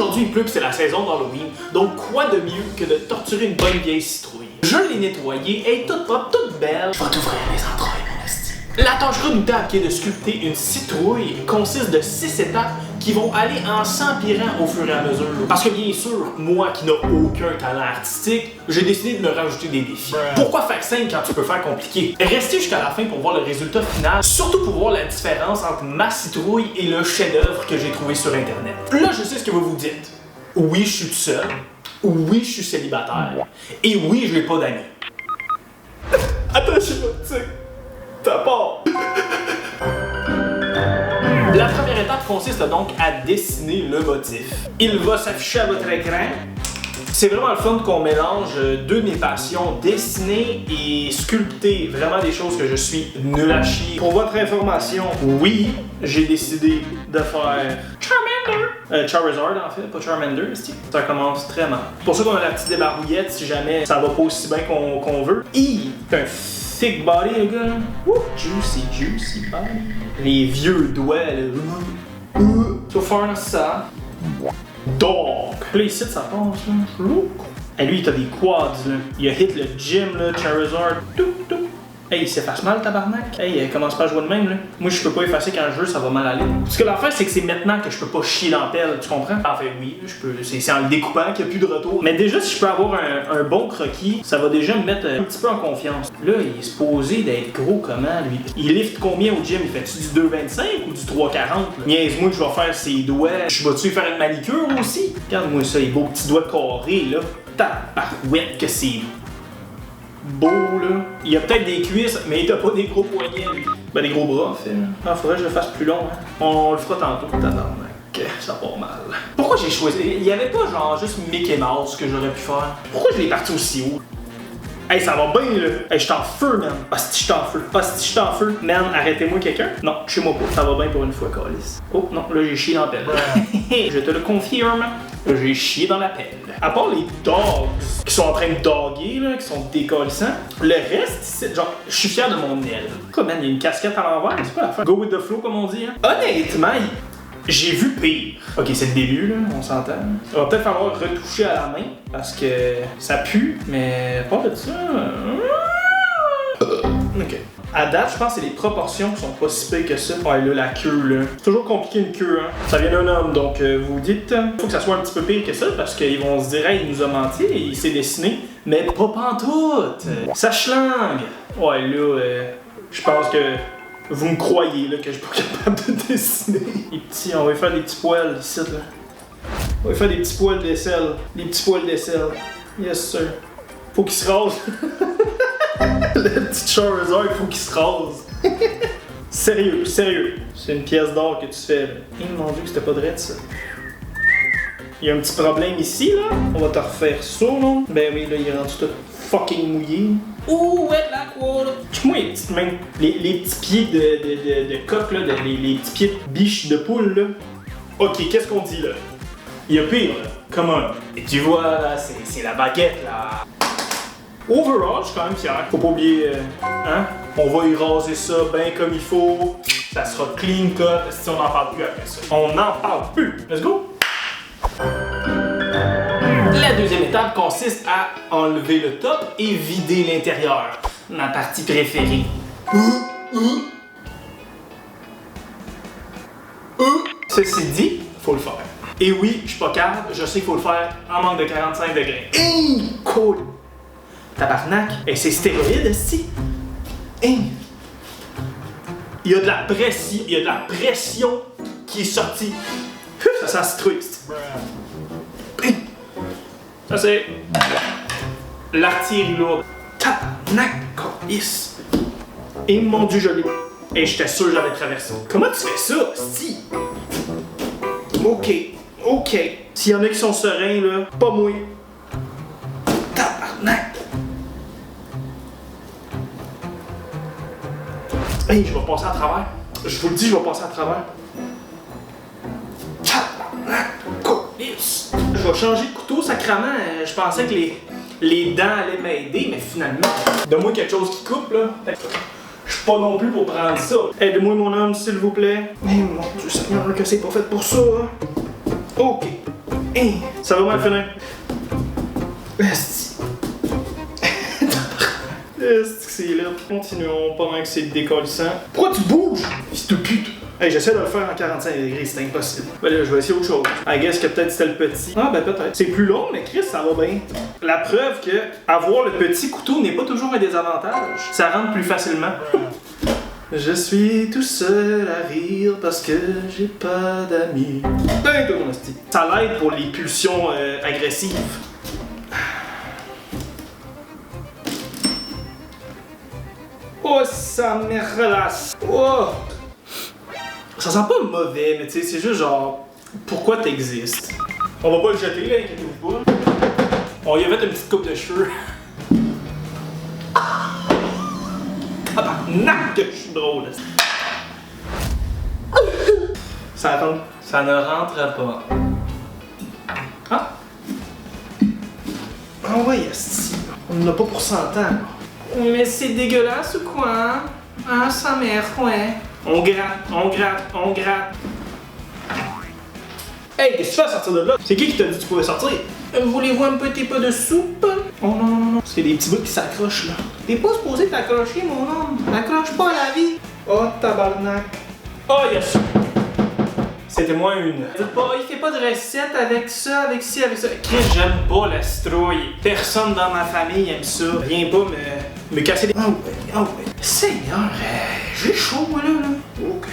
Aujourd'hui il pleut puis c'est la saison d'Halloween, donc quoi de mieux que de torturer une bonne vieille citrouille. Je l'ai nettoyée, elle est toute propre, toute belle. Je vais t'ouvrir les entrailles, mon esti. La tâche redoutable qui est de sculpter une citrouille consiste de 6 étapes qui vont aller en s'empirant au fur et à mesure. Parce que bien sûr, moi qui n'ai aucun talent artistique, j'ai décidé de me rajouter des défis. Pourquoi faire simple quand tu peux faire compliqué? Restez jusqu'à la fin pour voir le résultat final, surtout pour voir la différence entre ma citrouille et le chef-d'œuvre que j'ai trouvé sur internet. Là, je sais ce que vous vous dites. Oui, je suis tout seul. Oui, je suis célibataire. Et oui, je n'ai pas d'amis. Attachez-moi, tu sais. T'as part. La première étape consiste donc à dessiner le motif. Il va s'afficher à votre écran. C'est vraiment le fun qu'on mélange deux de mes passions, dessiner et sculpter, vraiment des choses que je suis nul à chier. Pour votre information, oui, j'ai décidé de faire Charmander. Charizard en fait, pas Charmander, ça commence très mal. Pour ça qu'on a la petite débarouillette si jamais ça va pas aussi bien qu'on veut. C'est un thick body le gars. Juicy body. Les vieux doigts là. So far ça. Dog! Là ici ça passe là. Et lui il a des quads là. Il a hit le gym là, Charizard. Hey, il s'efface mal, tabarnak. Hey, commence pas à jouer de même, là. Moi, je peux pas effacer quand je joue, ça va mal aller. Parce que l'affaire, c'est que c'est maintenant que je peux pas chier dans la pelle, tu comprends? En fait, oui, je peux. C'est en le découpant qu'il n'y a plus de retour. Mais déjà, si je peux avoir un bon croquis, ça va déjà me mettre un petit peu en confiance. Là, il est supposé d'être gros comment, lui? Il lift combien au gym? Il fait-tu du 2,25 ou du 3,40? Niaise-moi que je vais faire ses doigts. Je vais-tu faire une manicure aussi? Regarde-moi ça, les beaux petits doigts carrés, là. Tabarouette que c'est beau, là. Il a peut-être des cuisses, mais il a pas des gros poignets, lui. Ben, des gros bras, en fait. Ah, faudrait que je le fasse plus long, hein. On le fera tantôt. Tabarnak, ça part mal. Pourquoi j'ai choisi? Il y avait pas, genre, juste Mickey Mouse que j'aurais pu faire. Pourquoi je l'ai parti aussi haut? Hey, ça va bien, là. Hey, je suis en feu, man. Ah, si je suis en feu. Ah, si je suis en feu. Man, arrêtez-moi quelqu'un. Non, chez moi pas. Ça va bien pour une fois, Calice. Oh, non, là, j'ai chié dans la pelle. Je te le confirme. J'ai chié dans la pelle. À part les dogs qui sont en train de doguer, là, qui sont décollissants, le reste, c'est genre, je suis fier de mon aile. Quoi, man, il y a une casquette à l'envers, c'est pas la fin. Go with the flow, comme on dit, hein. Honnêtement, j'ai vu pire. Ok, c'est le début, là, on s'entend. Il va peut-être falloir retoucher à la main, parce que ça pue, mais pas de ça. Ok. À date, je pense que c'est les proportions qui sont pas si pires que ça. Ouais, là, la queue, là. C'est toujours compliqué une queue, hein. Ça vient d'un homme, donc vous dites, faut que ça soit un petit peu pire que ça, parce qu'ils vont se dire, hey, il nous a menti, il s'est dessiné. Mais pas pantoute! Ça schlingue! Ouais, là, je pense que vous me croyez, là, que je suis pas capable de dessiner. Les petits, on va faire des petits poils ici, là. On va faire des petits poils d'aisselle. Des petits poils d'aisselle. Yes, sir. Faut qu'il se rase. Le petit Charizard, il faut qu'il se rase. Sérieux. C'est une pièce d'or que tu fais. Mon Dieu, que c'était pas vrai de ça. Il y a un petit problème ici, là. On va te refaire ça, non? Ben oui, là, il est rendu tout fucking mouillé. Ouh, ouais, la quoi, là. Check-moi les petites mains. Les petits pieds de coq, là. Les petits pieds de biche de poule, là. Ok, qu'est-ce qu'on dit, là? Il y a pire, là. Come on. Et tu vois, là, c'est la baguette, là. Overall, je suis quand même fier. Faut pas oublier, hein? On va y raser ça bien comme il faut. Ça sera clean cut. Si on n'en parle plus après ça. On n'en parle plus. Let's go! La deuxième étape consiste à enlever le top et vider l'intérieur. Ma partie préférée. Ceci dit, faut le faire. Et oui, je suis pas calme, je sais qu'il faut le faire en manque de 45 degrés. Cool! Tabarnak! Et c'est stéroïde, esti! Il y a de la pression qui est sortie. Ça sent citrouille. Ça c'est l'artillerie lourde. Tabarnak! Yes! Et mon Dieu, je l'ai. Et j'étais sûr que j'avais traversé. Comment tu fais ça, esti? Ok. S'il y en a qui sont sereins, là, pas moi. Tabarnak! Hey, je vais passer à travers. Je vous le dis, je vais passer à travers. Tabarnak! Yes. Je vais changer de couteau, sacrément. Je pensais que les dents allaient m'aider, mais finalement... Donne-moi quelque chose qui coupe, là. Je suis pas non plus pour prendre ça. Aide-moi, mon homme, s'il vous plaît. Mais mon Dieu Seigneur, que c'est pas fait pour ça, hein? Ok. Hey, ça va mal finir. Est-ce que c'est là? Continuons pendant que c'est décollissant. Pourquoi tu bouges? Fils de pute! Hey, j'essaie de le faire en 45 degrés, c'est impossible. Ben là, je vais essayer autre chose. I guess que peut-être c'était le petit. Ah, ben peut-être. C'est plus long, mais Chris, ça va bien. La preuve que avoir le petit couteau n'est pas toujours un désavantage. Ça rentre plus facilement. Je suis tout seul à rire parce que j'ai pas d'amis. Ben, toi, mon hostie. Ça l'aide pour les pulsions agressives. Oh, ça me relasse. Oh! Ça sent pas mauvais, mais tu sais, c'est juste genre, pourquoi t'existes? On va pas le jeter, là, inquiétez-vous pas. On y a fait une petite coupe de cheveux. Tabarnak que je suis drôle. Ça attend. Ça ne rentre pas. Ah? Ah ouais, esti. On n'en a pas pour 100 ans. Mais c'est dégueulasse ou quoi? Ah, sa mère, ouais. On gratte, on gratte, on gratte. Hey, qu'est-ce que tu fais à sortir de là? C'est qui t'a dit que tu pouvais sortir? Voulez-vous un petit peu de soupe? Oh non, non, non. C'est des petits bouts qui s'accrochent là. T'es pas supposé t'accrocher, mon homme. T'accroches pas à la vie. Oh, tabarnak. Oh, yes. C'était moins une. Dites pas, il fait pas de recette avec ça, avec ci, avec ça. Chris, j'aime pas la citrouille. Personne dans ma famille aime ça. Viens pas me casser des... Ah ouais, ah ouais. Seigneur, j'ai chaud, moi, là. OK.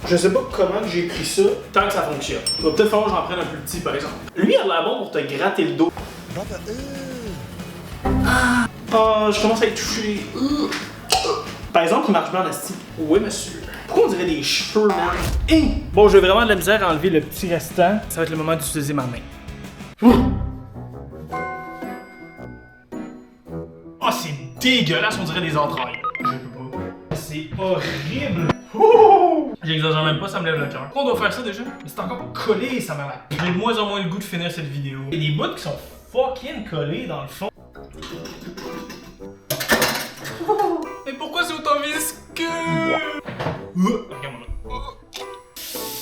Je sais pas comment j'ai pris ça, tant que ça fonctionne. Il va peut-être falloir que j'en prenne un plus petit, par exemple. Lui, il a l'air bon pour te gratter le dos. Ah, oh, je commence à être touché. Par exemple, il marche bien en asti. Oui, monsieur. Pourquoi on dirait des cheveux, man? Hey! Bon, j'ai vraiment de la misère à enlever le petit restant. Ça va être le moment d'utiliser ma main. Oh, c'est dégueulasse, on dirait des entrailles. Je peux pas. C'est horrible. J'exagère même pas, ça me lève le cœur. Pourquoi on doit faire ça déjà? Mais c'est encore collé, ça m'a l'air. J'ai de moins en moins le goût de finir cette vidéo. Il y a des bouts qui sont fucking collés dans le fond. Mais pourquoi c'est autant visqueux? Regarde-moi là.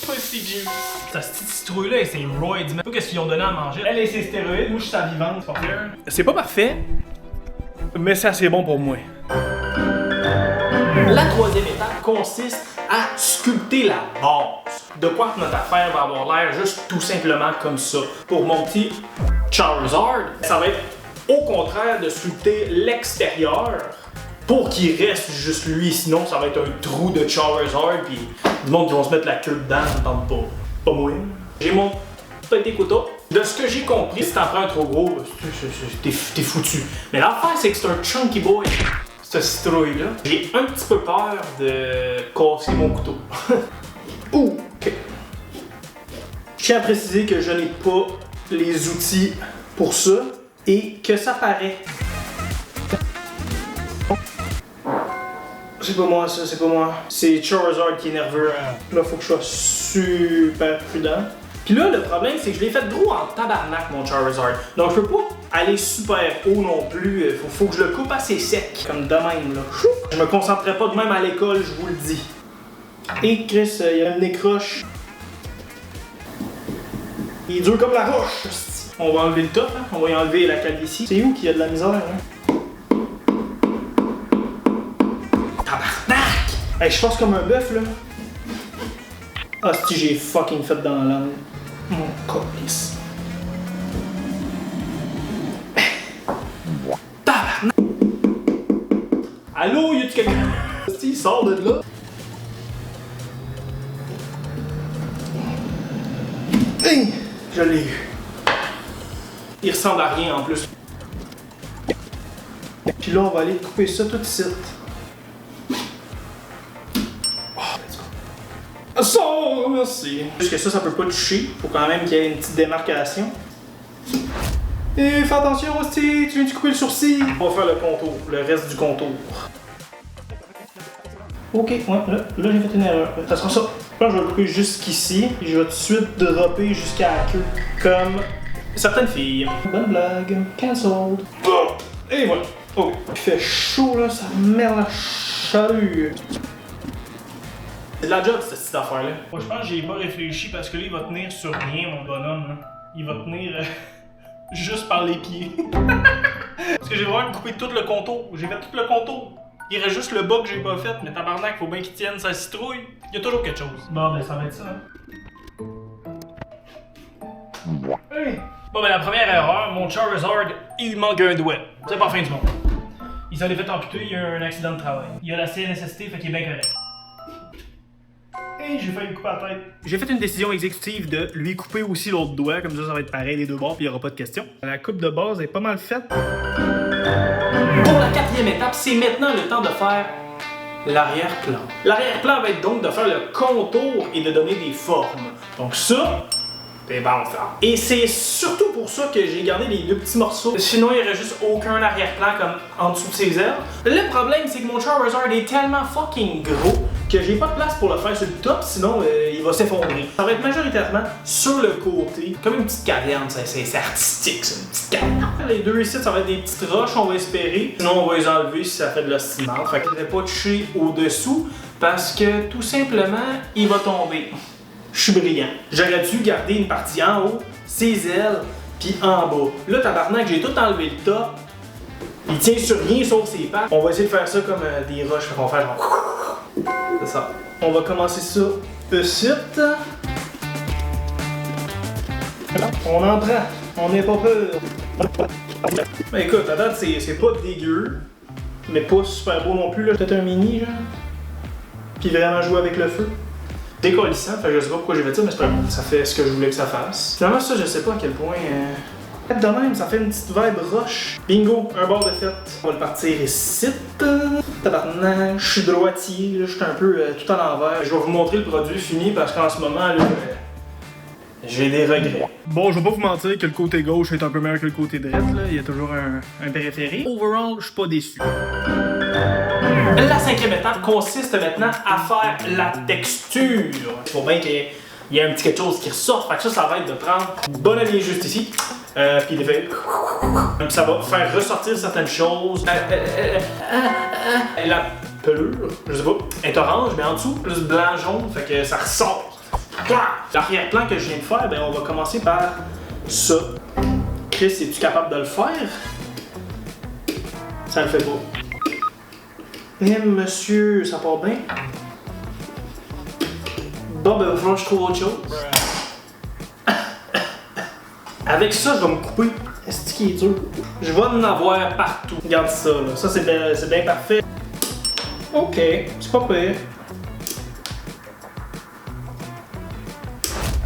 Pussy juice. Cette petite citrouille-là et ses roids, dis-moi qu'est-ce qu'ils ont donné à manger. Elle et ses stéroïdes, moi je suis sa vivante, c'est pas fair. C'est pas parfait, mais c'est assez bon pour moi. La troisième étape consiste à sculpter la base. De quoi que notre affaire va avoir l'air juste tout simplement comme ça. Pour mon petit Charizard, ça va être au contraire de sculpter l'extérieur pour qu'il reste juste lui, sinon ça va être un trou de Charizard puis du monde qui vont se mettre la queue dedans, ça tente pas. Pas moi. J'ai mon petit couteau. De ce que j'ai compris, si t'en prends un trop gros, t'es foutu. Mais l'affaire, c'est que c'est un chunky boy. Cette citrouille-là. J'ai un petit peu peur de casser mon couteau. Ouh, ok. Je tiens à préciser que je n'ai pas les outils pour ça et que ça paraît. C'est pas moi ça, c'est pas moi. C'est Charizard qui est nerveux. Là, faut que je sois super prudent. Puis là, le problème, c'est que je l'ai fait gros en tabarnak, mon Charizard. Donc, je peux pas aller super haut non plus. Faut que je le coupe assez sec, comme de même, là. Je me concentrerai pas de même à l'école, je vous le dis. Et Chris, il y a une décroche. Il est dur comme la roche. On va enlever le top, hein? On va y enlever la calvitie. C'est où qu'il y a de la misère, hein? Tabarnak! Hey, je force comme un bœuf, là. Ah, si j'ai fucking fait dans la langue. Mon colis. Tabarnak! Allô, y'a-tu quelqu'un? Si, il sort de là. Hey, je l'ai eu. Il ressemble à rien en plus. Puis là, on va aller couper ça tout de suite. Ça, merci. Juste que ça peut pas toucher. Faut quand même qu'il y ait une petite démarcation. Et fais attention aussi, tu viens de couper le sourcil. On va faire le contour, le reste du contour. Ok, ouais, là j'ai fait une erreur. Ça sera ça. Là, je vais le couper jusqu'ici. Et je vais tout de suite dropper jusqu'à la queue. Comme certaines filles. Bonne blague. Cancelled. Et voilà. Ok. Il fait chaud là, ça merde la chaleur. C'est de la job, cette petite affaire-là. Moi, je pense que j'ai pas réfléchi parce que là, il va tenir sur rien, mon bonhomme. Là. Il va tenir juste par les pieds. Parce que j'ai vraiment coupé tout le contour. J'ai fait tout le contour. Il reste juste le bas que j'ai pas fait, mais tabarnak, faut bien qu'il tienne sa citrouille. Il y a toujours quelque chose. Bon, ben, ça va être ça. Hein. Hey. Bon, ben, la première erreur, mon Charizard, il manque un doigt. C'est pas fin du monde. Il s'en est fait amputer, il y a eu un accident de travail. Il a la CNSST, fait qu'il est bien correct. Et j'ai failli lui couper la tête. J'ai fait une décision exécutive de lui couper aussi l'autre doigt, comme ça va être pareil des deux bords, puis il n'y aura pas de question. La coupe de base est pas mal faite. Pour la quatrième étape, c'est maintenant le temps de faire l'arrière-plan. L'arrière-plan va être donc de faire le contour et de donner des formes. Donc ça, c'est bon ça. Et c'est surtout pour ça que j'ai gardé les deux petits morceaux. Sinon, il n'y aurait juste aucun arrière-plan comme en dessous de ses ailes. Le problème, c'est que mon Charizard est tellement fucking gros que j'ai pas de place pour le faire sur le top, sinon il va s'effondrer. Ça va être majoritairement sur le côté, comme une petite caverne, c'est artistique ça, une petite caverne. Les deux ici, ça va être des petites roches, on va espérer. Sinon, on va les enlever si ça fait de l'ostinage. Fait que je vais pas toucher au-dessous parce que tout simplement, il va tomber. Je suis brillant. J'aurais dû garder une partie en haut, ses ailes, puis en bas. Là, tabarnak, j'ai tout enlevé le top. Il tient sur rien sauf ses pattes. On va essayer de faire ça comme des roches, fait qu'on va faire genre... C'est ça. On va commencer ça de suite. On en prend. On n'est pas peur. Ben écoute, à date, c'est pas dégueu, mais pas super beau non plus. Peut-être un mini, genre. Puis vraiment jouer avec le feu. Décollissant, fait que je sais pas pourquoi j'ai fait ça, mais c'est pas grave. Ça fait ce que je voulais que ça fasse. Finalement, ça, je sais pas à quel point. De même, ça fait une petite vibe roche. Bingo, un bord de fête. On va le partir ici. Tabarnak, je suis droitier, là, je suis un peu tout à l'envers. Je vais vous montrer le produit fini parce qu'en ce moment, là, j'ai des regrets. Bon, je vais pas vous mentir que le côté gauche est un peu meilleur que le côté droit, là. Il y a toujours un préféré. Overall, je suis pas déçu. La cinquième étape consiste maintenant à faire la texture. Il faut bien qu'il y ait un petit quelque chose qui ressorte. Fait que ça va être de prendre une bonne année juste ici. Puis de faire... Ça va faire ressortir certaines choses. La pelure, je sais pas, est orange, mais en dessous, plus blanc-jaune, fait que ça ressort. L'arrière-plan que je viens de faire, ben on va commencer par ça. Chris, es-tu capable de le faire? Ça le fait pas. Eh monsieur, ça part bien. Bon, ben, il va falloir que je trouve autre chose. Avec ça, je vais me couper. Est-ce qu'il est dur? Je vais en avoir partout. Regarde ça, là. Ça, c'est bien parfait. Ok, c'est pas pire.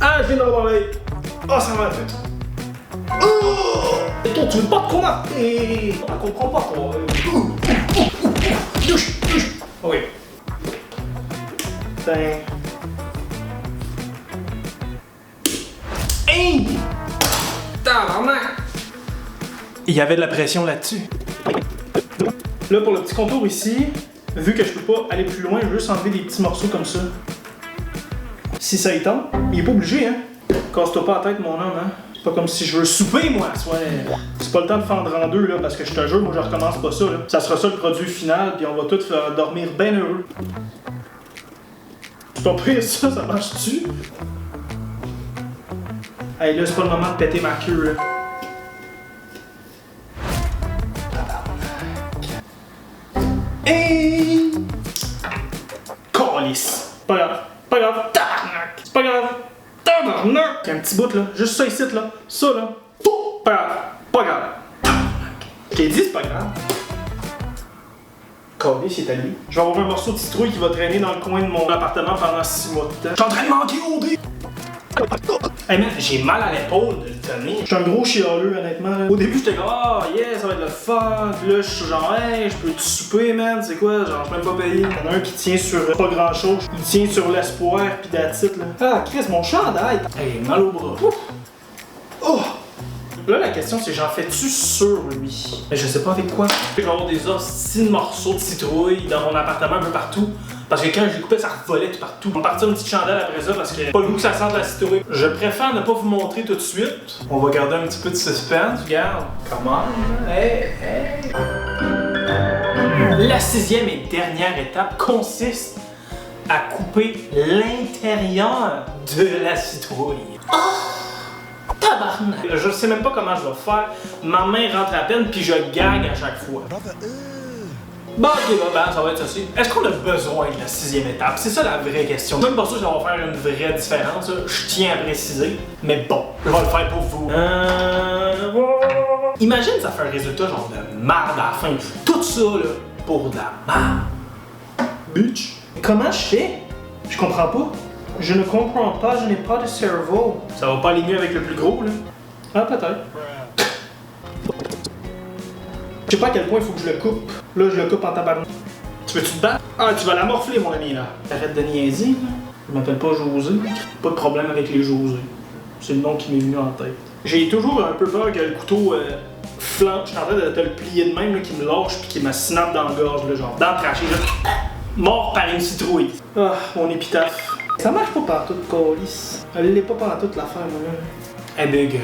Ah, je viens de remarquer. Oh, ça m'a fait. Oh! Et toi, tu veux pas te convaincre? On comprend pas, toi. Oui. Tiens. Hey! Tabarnak! Il y avait de la pression là-dessus. Là, pour le petit contour ici, vu que je peux pas aller plus loin, je veux juste enlever des petits morceaux comme ça. Si ça y tente, il est pas obligé, hein? Casse-toi pas la tête, mon homme, hein? C'est pas comme si je veux souper, moi! C'est pas le temps de fendre en deux, là, parce que je te jure, moi, je recommence pas ça, là. Ça sera ça le produit final, puis on va tous faire dormir bien heureux. C'est pas pire, ça marche-tu? Hey, là, c'est pas le moment de péter ma queue, là. Hey! Calice! Pas grave. Pas grave. Tabarnak! C'est pas grave. Tabarnak! Il y a un petit bout, là. Juste ça ici, là. Ça, là. Pas grave. Pas grave. Tabarnak! Je t'ai dit, c'est pas grave. Calice, c'est à lui. Je vais avoir un morceau de citrouille qui va traîner dans le coin de mon appartement pendant 6 mois de temps. Je suis en train de manquer au dé! Hey man, j'ai mal à l'épaule de le tenir. Je suis un gros chialeux, honnêtement. Là. Au début, j'étais comme, oh yeah, ça va être le fun. Puis là, je suis genre, hey, je peux te souper, man. C'est quoi? Genre, je suis même pas payé. Il y en a un qui tient sur pas grand chose. Il tient sur l'espoir, pis that's it, là. Ah, Chris, mon chandail. Hey, mal au bras. Ouf. Oh! Là, la question, c'est j'en fais-tu sur lui? Mais je sais pas avec quoi. Je vais avoir des hosties de morceaux de citrouille dans mon appartement un peu partout. Parce que quand j'ai coupé, ça revolait tout partout. On va partir une petite chandelle après ça parce que pas le goût que ça sente la citrouille. Je préfère ne pas vous montrer tout de suite. On va garder un petit peu de suspense. Regarde. Comment? Hey, hey. La sixième et dernière étape consiste à couper l'intérieur de la citrouille. Oh! Tabarnak! Je sais même pas comment je vais faire. Ma main rentre à peine puis je gagne à chaque fois. Bon, ok, ben, ça va être ça. Est-ce qu'on a besoin de la 6e étape? C'est ça la vraie question. Je suis même pas sûr que ça va faire une vraie différence, je tiens à préciser. Mais bon, je vais le faire pour vous. Imagine ça fait un résultat genre de marde à la fin. Tout ça, là, pour de la marde. Bitch. Comment je fais? Je comprends pas. Je ne comprends pas, je n'ai pas de cerveau. Ça va pas aligner avec le plus gros, là? Ah, peut-être. Je sais pas à quel point il faut que je le coupe. Là, je le coupe en tabarnak. Tu veux-tu te battre? Ah, tu vas la morfler, mon ami, là. Arrête de niaiser, là. Je m'appelle pas José. Pas de problème avec les José. C'est le nom qui m'est venu en tête. J'ai toujours un peu peur que le couteau flanche. Je suis en train de te le plier de même, là, qui me lâche puis qui me snap dans la gorge, là, genre. Dans le trachée, là. Mort par une citrouille. Ah, mon épitaphe. Ça marche pas partout, Colis. Elle l'est pas partout, l'affaire, moi, là. Hey, big.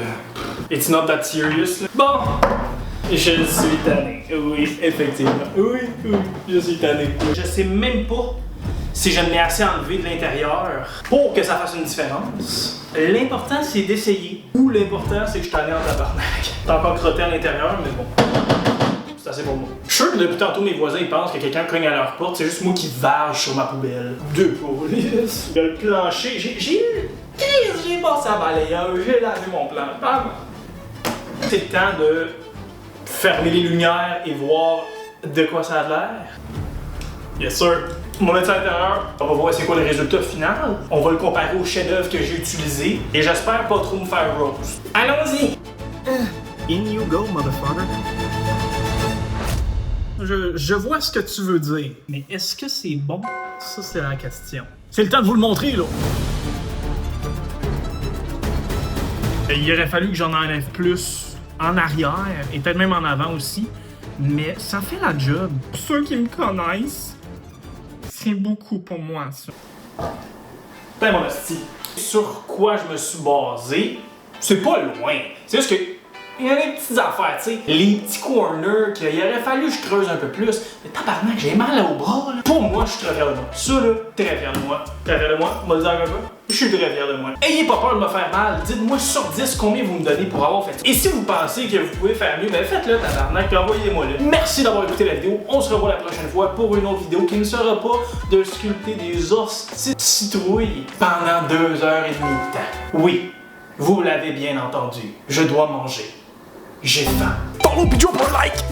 It's not that serious, là. Bon! Je suis tanné. Oui, effectivement. Oui, je suis tanné. Je sais même pas si je l'ai assez enlevé de l'intérieur pour que ça fasse une différence. L'important, c'est d'essayer. Ou l'important, c'est que je suis tanné en tabarnak. T'as encore crotté à l'intérieur, mais bon. C'est assez pour moi. Je suis sûr que depuis tantôt, mes voisins ils pensent que quelqu'un cogne à leur porte. C'est juste moi qui varge sur ma poubelle. Deux polices. Le plancher, j'ai passé à balayeur, j'ai lavé mon plan. C'est le temps de fermer les lumières et voir de quoi ça a l'air. Yes sir. On va mettre ça à l'intérieur. On va voir c'est quoi le résultat final. On va le comparer au chef-d'œuvre que j'ai utilisé. Et j'espère pas trop me faire roast. Allons-y! In you go, motherfucker. Je vois ce que tu veux dire. Mais est-ce que c'est bon? Ça, c'est la question. C'est le temps de vous le montrer, là. Il aurait fallu que j'en enlève plus en arrière et peut-être même en avant aussi, mais ça fait la job. Pour ceux qui me connaissent, c'est beaucoup pour moi, ça. Ben mon asti, sur quoi je me suis basé, c'est pas loin. C'est juste que il y a des petites affaires, tu sais. Les petits corners qu'il aurait fallu que je creuse un peu plus. Mais tabarnak, j'ai mal au bras, là. Pour moi, je suis très fier de moi. Ça, là, très fier de moi. Très fier de moi. On va le dire un peu. Je suis très fier de moi. Ayez pas peur de me faire mal. Dites-moi sur 10 combien vous me donnez pour avoir fait ça. Et si vous pensez que vous pouvez faire mieux, ben faites-le, tabarnak, puis envoyez-moi le. Merci d'avoir écouté la vidéo. On se revoit la prochaine fois pour une autre vidéo qui ne sera pas de sculpter des os citrouilles pendant 2h30 de temps. Oui, vous l'avez bien entendu. Je dois manger. J'ai faim. Follow puis drop un like!